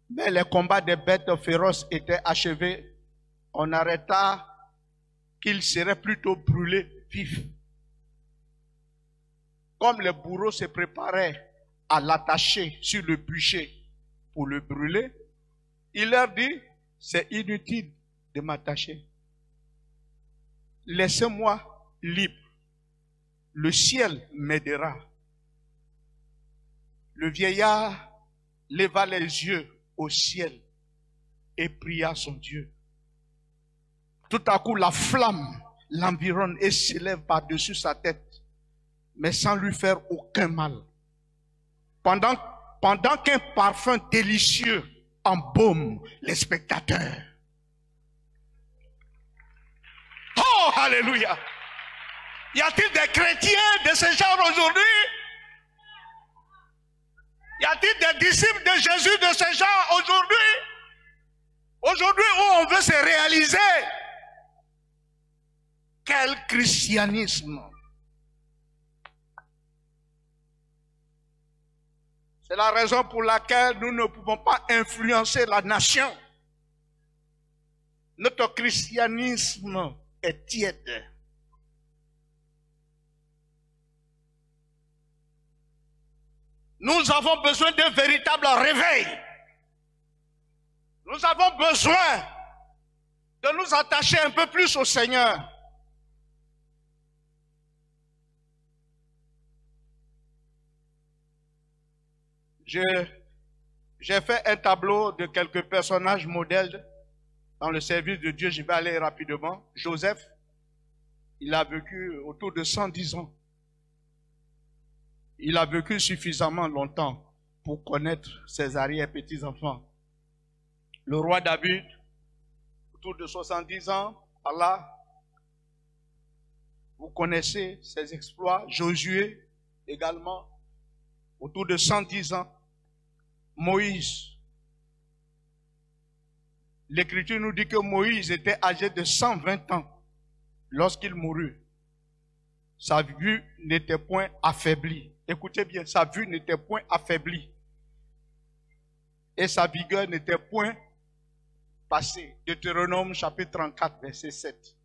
Mais les combats des bêtes féroces étaient achevés. On arrêta qu'il serait plutôt brûlé vif. Comme les bourreaux se préparaient à l'attacher sur le bûcher pour le brûler, il leur dit, c'est inutile de m'attacher. Laissez-moi libre. Le ciel m'aidera. Le vieillard leva les yeux au ciel et pria son Dieu. Tout à coup, la flamme l'environne et s'élève par-dessus sa tête, mais sans lui faire aucun mal. Pendant qu'un parfum délicieux embaume les spectateurs. Oh, alléluia! Y a-t-il des chrétiens de ce genre aujourd'hui? Y a-t-il des disciples de Jésus de ce genre aujourd'hui? Aujourd'hui où on veut se réaliser. Quel christianisme! C'est la raison pour laquelle nous ne pouvons pas influencer la nation. Notre christianisme est tiède. Nous avons besoin d'un véritable réveil. Nous avons besoin de nous attacher un peu plus au Seigneur. J'ai fait un tableau de quelques personnages modèles dans le service de Dieu. Je vais aller rapidement. Joseph, il a vécu autour de 110 ans. Il a vécu suffisamment longtemps pour connaître ses arrière-petits-enfants. Le roi David, autour de 70 ans, Allah, vous connaissez ses exploits. Josué, également, autour de 110 ans. Moïse. L'Écriture nous dit que Moïse était âgé de 120 ans lorsqu'il mourut. Sa vue n'était point affaiblie. Écoutez bien, sa vue n'était point affaiblie. Et sa vigueur n'était point passée. Deutéronome chapitre 34, verset 7.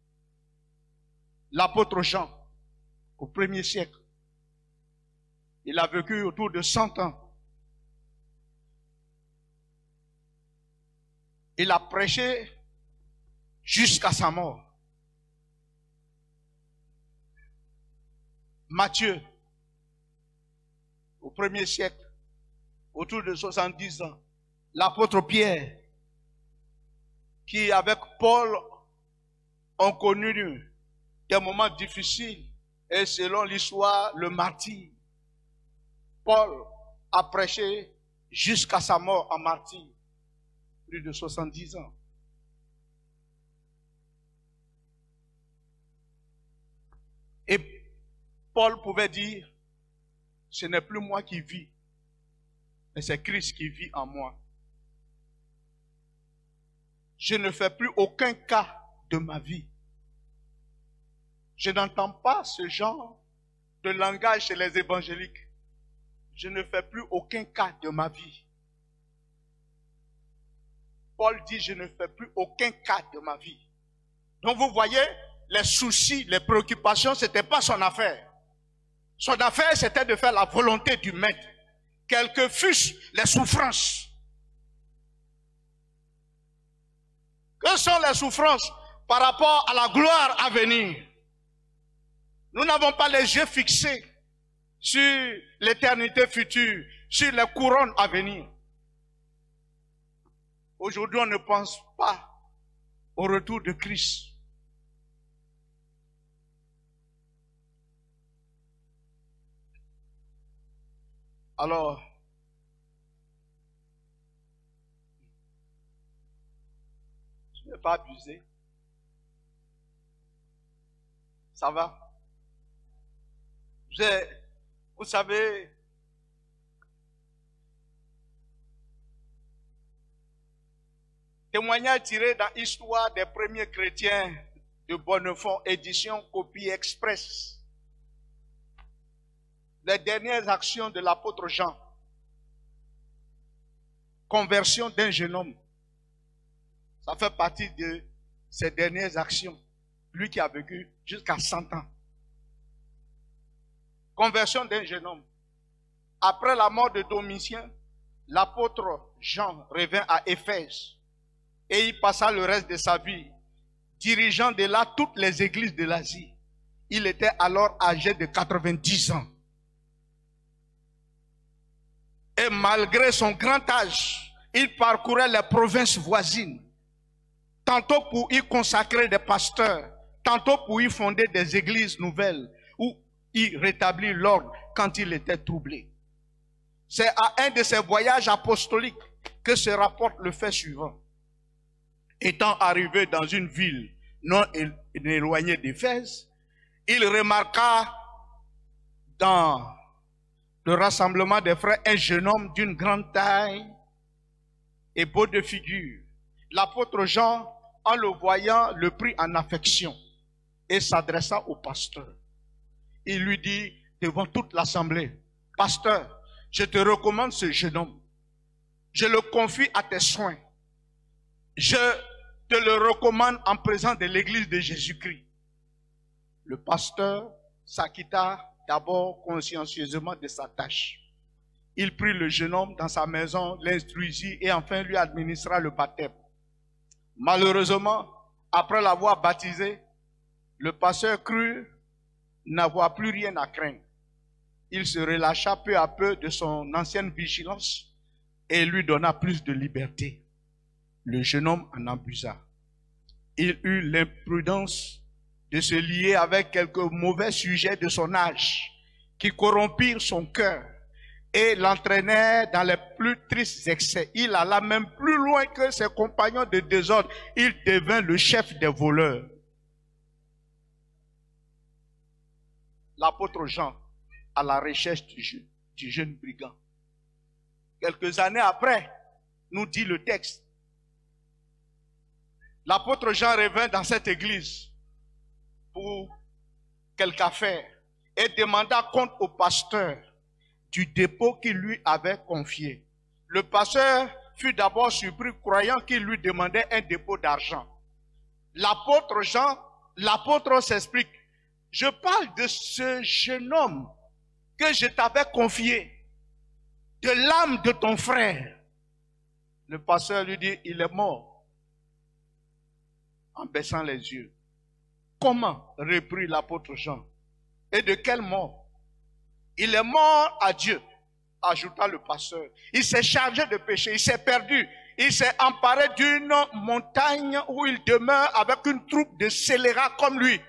L'apôtre Jean, au 1er siècle, il a vécu autour de 100 ans. Il a prêché jusqu'à sa mort. Matthieu, au 1er siècle, autour de 70 ans. L'apôtre Pierre, qui avec Paul ont connu des moments difficiles et selon l'histoire, le martyr. Paul a prêché jusqu'à sa mort en martyr. Plus de 70 ans. Et Paul pouvait dire, ce n'est plus moi qui vis, mais c'est Christ qui vit en moi. Je ne fais plus aucun cas de ma vie. Je n'entends pas ce genre de langage chez les évangéliques. Je ne fais plus aucun cas de ma vie. Paul dit, je ne fais plus aucun cas de ma vie. Donc vous voyez, les soucis, les préoccupations, ce n'était pas son affaire. Son affaire, c'était de faire la volonté du Maître, quelles que fussent les souffrances. Que sont les souffrances par rapport à la gloire à venir? Nous n'avons pas les yeux fixés sur l'éternité future, sur les couronnes à venir. Aujourd'hui, on ne pense pas au retour de Christ. Alors, je ne vais pas abuser. Ça va? Vous savez, témoignage tiré dans l'histoire des premiers chrétiens de Bonnefond, édition copie express. Les dernières actions de l'apôtre Jean. Conversion d'un jeune homme. Ça fait partie de ses dernières actions. Lui qui a vécu jusqu'à 100 ans. Conversion d'un jeune homme. Après la mort de Domitien, l'apôtre Jean revint à Éphèse et il passa le reste de sa vie dirigeant de là toutes les églises de l'Asie. Il était alors âgé de 90 ans. Et malgré son grand âge, il parcourait les provinces voisines, tantôt pour y consacrer des pasteurs, tantôt pour y fonder des églises nouvelles, ou y rétablir l'ordre quand il était troublé. C'est à un de ses voyages apostoliques que se rapporte le fait suivant. Étant arrivé dans une ville non éloignée d'Éphèse, il remarqua dans le rassemblement des frères un jeune homme d'une grande taille et beau de figure. L'apôtre Jean, en le voyant, le prit en affection et s'adressa au pasteur. Il lui dit devant toute l'assemblée, « Pasteur, je te recommande ce jeune homme. Je le confie à tes soins. Je te le recommande en présence de l'église de Jésus-Christ. » Le pasteur s'acquitta d'abord consciencieusement de sa tâche. Il prit le jeune homme dans sa maison, l'instruisit et enfin lui administra le baptême. Malheureusement, après l'avoir baptisé, le pasteur crut n'avoir plus rien à craindre. Il se relâcha peu à peu de son ancienne vigilance et lui donna plus de liberté. Le jeune homme en abusa. Il eut l'imprudence de se lier avec quelques mauvais sujets de son âge qui corrompirent son cœur et l'entraînèrent dans les plus tristes excès. Il alla même plus loin que ses compagnons de désordre. Il devint le chef des voleurs. L'apôtre Jean à la recherche du jeune brigand. Quelques années après, nous dit le texte, l'apôtre Jean revint dans cette église pour quelque affaire et demanda compte au pasteur du dépôt qu'il lui avait confié. Le pasteur fut d'abord surpris croyant qu'il lui demandait un dépôt d'argent. L'apôtre Jean, l'apôtre s'explique, je parle de ce jeune homme que je t'avais confié, de l'âme de ton frère. Le pasteur lui dit, il est mort, en baissant les yeux. Comment? Reprit l'apôtre Jean. Et de quelle mort? Il est mort à Dieu, ajouta le pasteur. Il s'est chargé de péché, il s'est perdu. Il s'est emparé d'une montagne où il demeure avec une troupe de scélérats comme lui.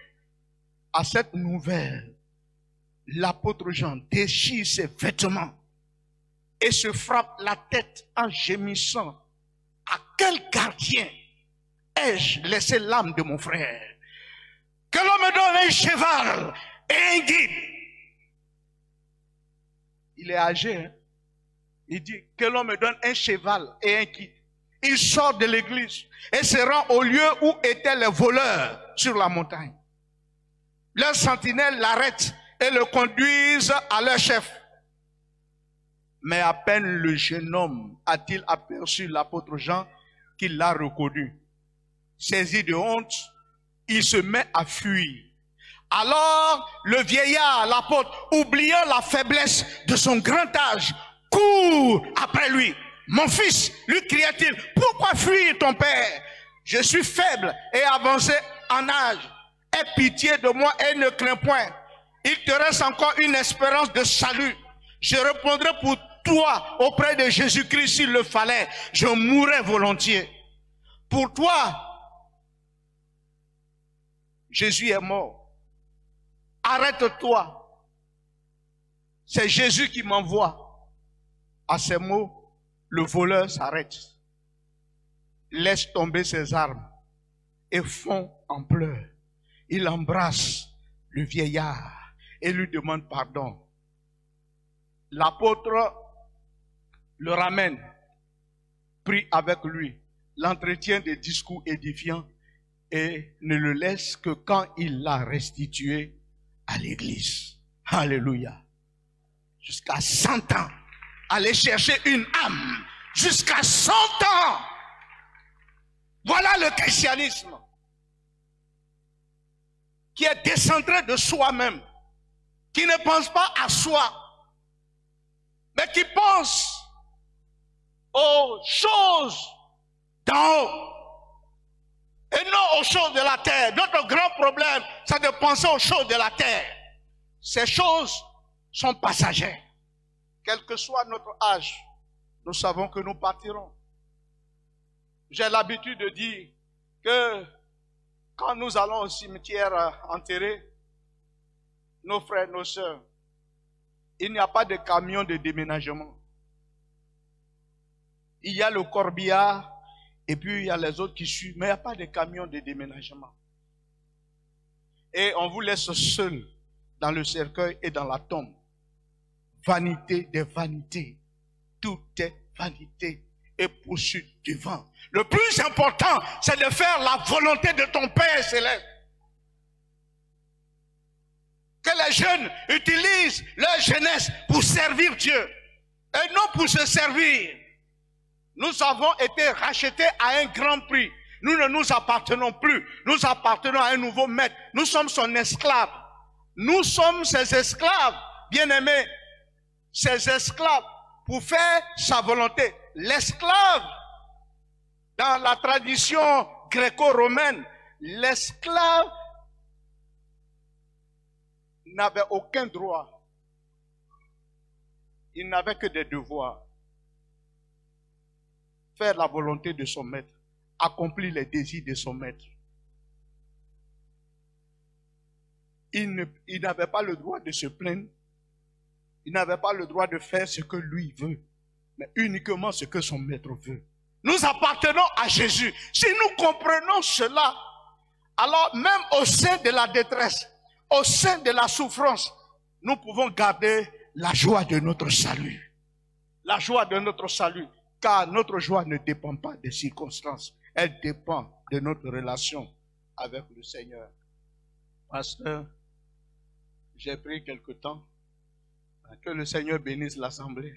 À cette nouvelle, l'apôtre Jean déchire ses vêtements et se frappe la tête en gémissant. À quel gardien ai-je laissé l'âme de mon frère? Que l'on me donne un cheval et un guide. Il est âgé, hein? Il dit que l'on me donne un cheval et un guide. Il sort de l'église et se rend au lieu où étaient les voleurs sur la montagne. Leurs sentinelles l'arrêtent et le conduisent à leur chef. Mais à peine le jeune homme a-t-il aperçu l'apôtre Jean qu'il l'a reconnu. Saisi de honte, il se met à fuir. Alors le vieillard, l'apôtre, oubliant la faiblesse de son grand âge, court après lui. Mon fils, lui cria-t-il, pourquoi fuir ton père? Je suis faible et avancé en âge. Aie pitié de moi et ne crains point. Il te reste encore une espérance de salut. Je répondrai pour toi auprès de Jésus-Christ s'il le fallait. Je mourrais volontiers. Pour toi, Jésus est mort. Arrête-toi. C'est Jésus qui m'envoie. À ces mots, le voleur s'arrête, laisse tomber ses armes et fond en pleurs. Il embrasse le vieillard et lui demande pardon. L'apôtre le ramène, prie avec lui, l'entretient des discours édifiants et ne le laisse que quand il l'a restitué à l'église. Alléluia. Jusqu'à 100 ans. Aller chercher une âme. Jusqu'à 100 ans. Voilà le christianisme. Qui est décentré de soi-même. Qui ne pense pas à soi. mais qui pense aux choses d'en haut et non aux choses de la terre. Notre grand problème, c'est de penser aux choses de la terre. Ces choses sont passagères. Quel que soit notre âge, nous savons que nous partirons. J'ai l'habitude de dire que quand nous allons au cimetière enterrer nos frères, nos sœurs, il n'y a pas de camion de déménagement. Il y a le corbillard et puis il y a les autres qui suivent, mais il n'y a pas de camion de déménagement. Et on vous laisse seul dans le cercueil et dans la tombe. Vanité des vanités. Tout est vanité et poursuite du vent. Le plus important, c'est de faire la volonté de ton Père céleste. Que les jeunes utilisent leur jeunesse pour servir Dieu et non pour se servir. Nous avons été rachetés à un grand prix. Nous ne nous appartenons plus. Nous appartenons à un nouveau maître. Nous sommes son esclave. Nous sommes ses esclaves, bien-aimés. Ses esclaves pour faire sa volonté. L'esclave, dans la tradition gréco-romaine, l'esclave n'avait aucun droit. Il n'avait que des devoirs. Faire la volonté de son maître, accomplir les désirs de son maître. Il n'avait pas le droit de se plaindre. Il n'avait pas le droit de faire ce que lui veut, mais uniquement ce que son maître veut. Nous appartenons à Jésus. Si nous comprenons cela, alors même au sein de la détresse, au sein de la souffrance, nous pouvons garder la joie de notre salut. La joie de notre salut. Car notre joie ne dépend pas des circonstances. Elle dépend de notre relation avec le Seigneur. Pasteur, j'ai pris quelque temps. Que le Seigneur bénisse l'assemblée.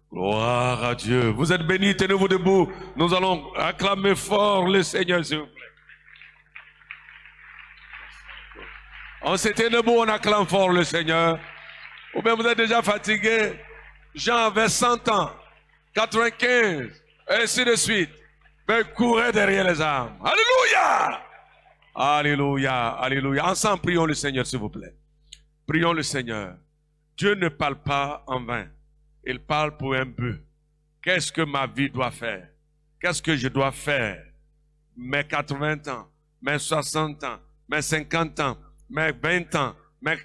Gloire à Dieu. Vous êtes bénis, tenez-vous debout. Nous allons acclamer fort le Seigneur, s'il vous plaît. On s'est debout, on acclame fort le Seigneur. Ou bien vous êtes déjà fatigué. Jean avait 100 ans, 95, et ainsi de suite. Mais courait derrière les armes. Alléluia! Alléluia, alléluia. Ensemble, prions le Seigneur, s'il vous plaît. Prions le Seigneur. Dieu ne parle pas en vain. Il parle pour un but. Qu'est-ce que ma vie doit faire? Qu'est-ce que je dois faire? Mes 80 ans, mes 60 ans, mes 50 ans, mes 20 ans, mes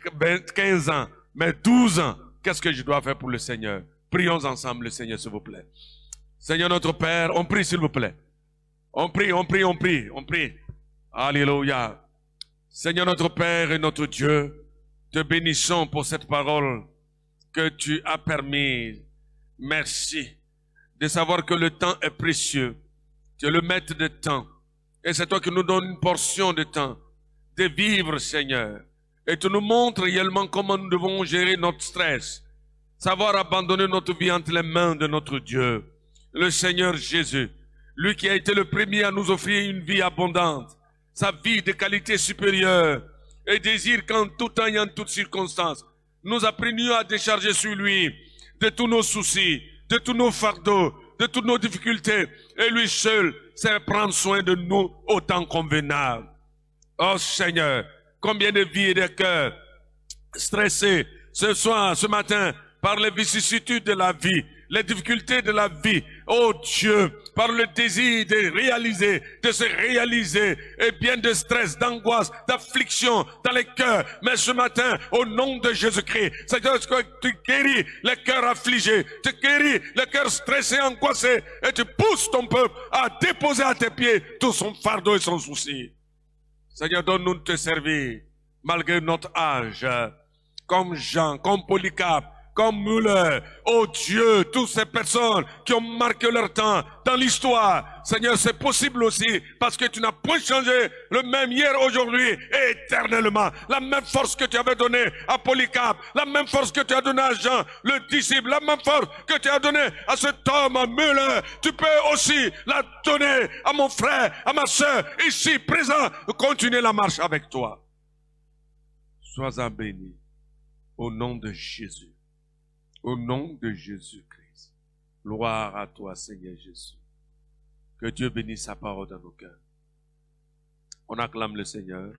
15 ans, mes 12 ans. Qu'est-ce que je dois faire pour le Seigneur? Prions ensemble le Seigneur, s'il vous plaît. Seigneur notre Père, on prie, s'il vous plaît. On prie, on prie, on prie, on prie. Alléluia. Seigneur notre Père et notre Dieu, te bénissons pour cette parole que tu as permise. Merci de savoir que le temps est précieux. Tu es le maître de temps. Et c'est toi qui nous donnes une portion de temps de vivre, Seigneur. Et tu nous montres réellement comment nous devons gérer notre stress. Savoir abandonner notre vie entre les mains de notre Dieu. Le Seigneur Jésus. Lui qui a été le premier à nous offrir une vie abondante. Sa vie de qualité supérieure. Et désire qu'en tout temps et en toutes circonstances, nous apprenions à décharger sur lui de tous nos soucis, de tous nos fardeaux, de toutes nos difficultés. Et lui seul sait prendre soin de nous au temps convenable. Oh Seigneur, combien de vies et de cœurs stressés ce soir, ce matin, par les vicissitudes de la vie, les difficultés de la vie. Oh Dieu, par le désir de réaliser, de se réaliser, et bien de stress, d'angoisse, d'affliction dans les cœurs. Mais ce matin, au nom de Jésus-Christ, Seigneur, tu guéris les cœurs affligés, tu guéris les cœurs stressés, angoissés, et tu pousses ton peuple à déposer à tes pieds tout son fardeau et son souci. Seigneur, donne-nous de te servir, malgré notre âge, comme Jean, comme Polycarpe, comme Müller. Oh Dieu, toutes ces personnes qui ont marqué leur temps dans l'histoire. Seigneur, c'est possible aussi parce que tu n'as point changé le même hier, aujourd'hui et éternellement. La même force que tu avais donnée à Polycarpe, la même force que tu as donnée à Jean, le disciple, la même force que tu as donnée à cet homme Müller, tu peux aussi la donner à mon frère, à ma soeur, ici présent, continuer la marche avec toi. Sois-en béni au nom de Jésus. Au nom de Jésus-Christ. Gloire à toi, Seigneur Jésus. Que Dieu bénisse sa parole dans nos cœurs. On acclame le Seigneur.